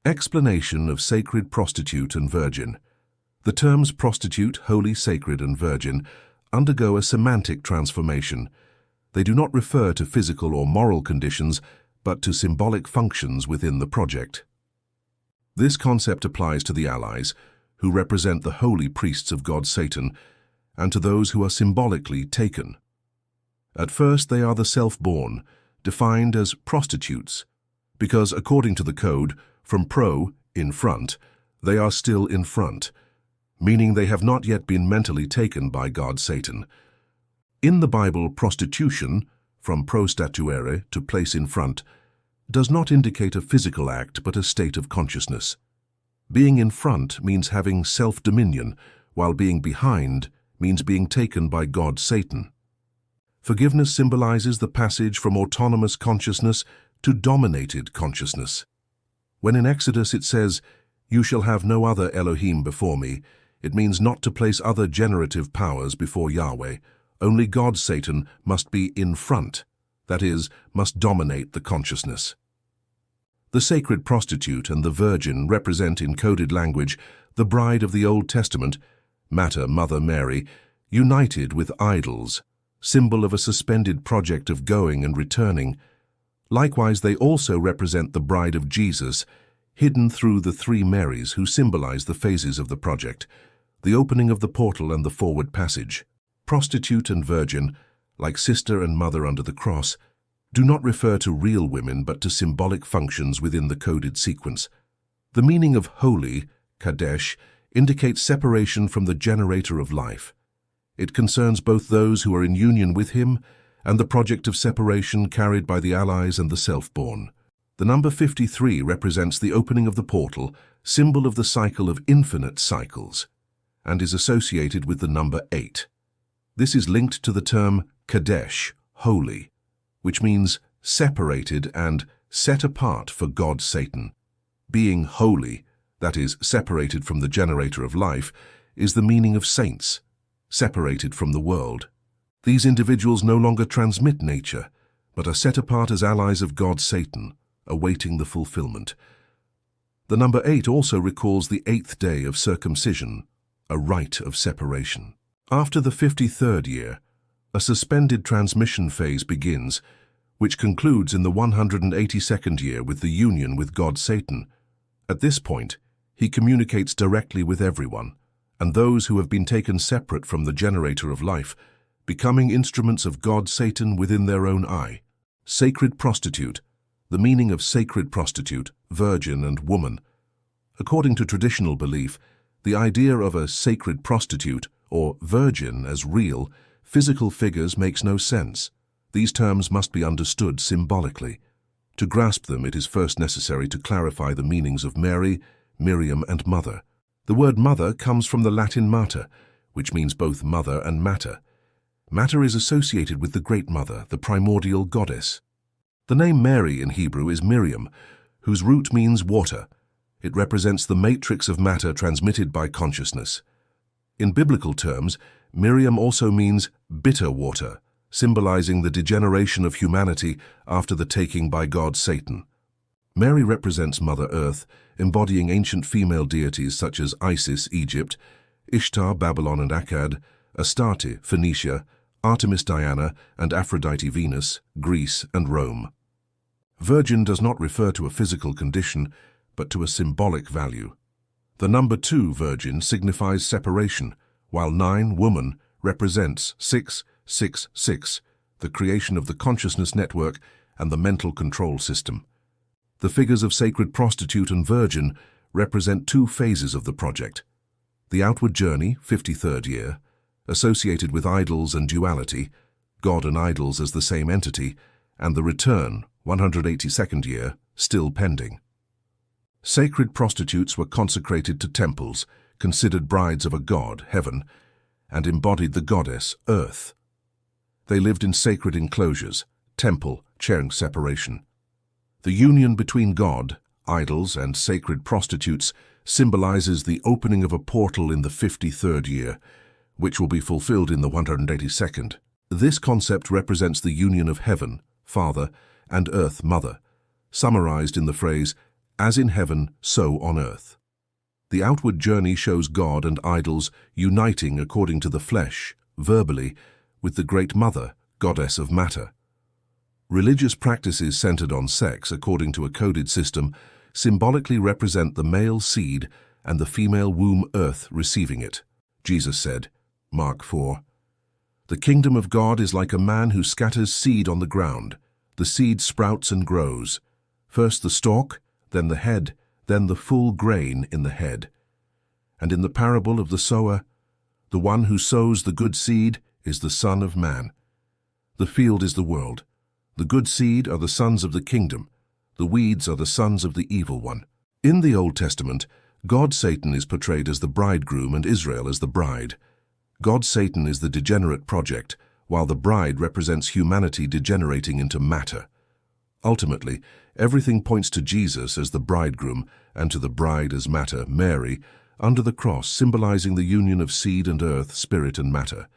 Explanation of sacred prostitute and virgin. The terms prostitute, holy, sacred, and virgin undergo a semantic transformation. They do not refer to physical or moral conditions, but to symbolic functions within the project. This concept applies to the allies, who represent the holy priests of God Satan, and to those who are symbolically taken. At first, they are the self-born, defined as prostitutes, because according to the code, from pro, in front, they are still in front, meaning they have not yet been mentally taken by God Satan. In the Bible, prostitution, from prostatuere, to place in front, does not indicate a physical act but a state of consciousness. Being in front means having self-dominion, while being behind means being taken by God Satan. Forgiveness symbolizes the passage from autonomous consciousness to dominated consciousness. When in Exodus it says, "You shall have no other Elohim before me," it means not to place other generative powers before Yahweh. Only God Satan must be in front, that is, must dominate the consciousness. The sacred prostitute and the virgin represent in coded language the bride of the Old Testament, Mater, Mother Mary, united with idols, symbol of a suspended project of going and returning. Likewise, they also represent the bride of Jesus, hidden through the three Marys who symbolize the phases of the project, the opening of the portal and the forward passage. Prostitute and virgin, like sister and mother under the cross, do not refer to real women but to symbolic functions within the coded sequence. The meaning of holy, Kadesh, indicates separation from the generator of life. It concerns both those who are in union with him and the project of separation carried by the allies and the self-born. The number 53 represents the opening of the portal, symbol of the cycle of infinite cycles, and is associated with the number 8. This is linked to the term Kadesh, holy, which means separated and set apart for God Satan. Being holy, that is, separated from the generator of life, is the meaning of saints, separated from the world. These individuals no longer transmit nature, but are set apart as allies of God Satan, awaiting the fulfillment. The number 8 also recalls the 8th day of circumcision, a rite of separation. After the 53rd year, a suspended transmission phase begins, which concludes in the 182nd year with the union with God Satan. At this point, he communicates directly with everyone, and those who have been taken separate from the generator of life, becoming instruments of God Satan within their own eye. Sacred prostitute. The meaning of sacred prostitute, virgin and woman. According to traditional belief, the idea of a sacred prostitute or virgin as real, physical figures makes no sense. These terms must be understood symbolically. To grasp them, it is first necessary to clarify the meanings of Mary, Miriam, and mother. The word mother comes from the Latin mater, which means both mother and matter. Matter is associated with the Great Mother, the primordial goddess. The name Mary in Hebrew is Miriam, whose root means water. It represents the matrix of matter transmitted by consciousness. In biblical terms, Miriam also means bitter water, symbolizing the degeneration of humanity after the taking by God Satan. Mary represents Mother Earth, embodying ancient female deities such as Isis, Egypt, Ishtar, Babylon and Akkad, Astarte, Phoenicia, Artemis, Diana, and Aphrodite, Venus, Greece and Rome. Virgin does not refer to a physical condition, but to a symbolic value. The number 2, virgin, signifies separation, while 9, woman, represents 666, the creation of the consciousness network and the mental control system. The figures of sacred prostitute and virgin represent 2 phases of the project. The outward journey, 53rd year, associated with idols and duality, God and idols as the same entity, and the return, 182nd year, still pending. Sacred prostitutes were consecrated to temples, considered brides of a god, heaven, and embodied the goddess, earth. They lived in sacred enclosures, temple, sharing separation. The union between God, idols, and sacred prostitutes symbolizes the opening of a portal in the 53rd year, which will be fulfilled in the 182nd. This concept represents the union of heaven, Father, and earth, Mother, summarized in the phrase, as in heaven, so on earth. The outward journey shows God and idols uniting according to the flesh, verbally, with the Great Mother, goddess of matter. Religious practices centered on sex, according to a coded system, symbolically represent the male seed and the female womb earth receiving it. Jesus said, Mark 4, "The kingdom of God is like a man who scatters seed on the ground. The seed sprouts and grows. First the stalk, then the head, then the full grain in the head. And in the parable of the sower, the one who sows the good seed is the Son of Man. The field is the world. The good seed are the sons of the kingdom. The weeds are the sons of the evil one." In the Old Testament, God Satan is portrayed as the bridegroom and Israel as the bride. God Satan is the degenerate project, while the bride represents humanity degenerating into matter. Ultimately, everything points to Jesus as the bridegroom and to the bride as matter, Mary, under the cross, symbolizing the union of seed and earth, spirit and matter.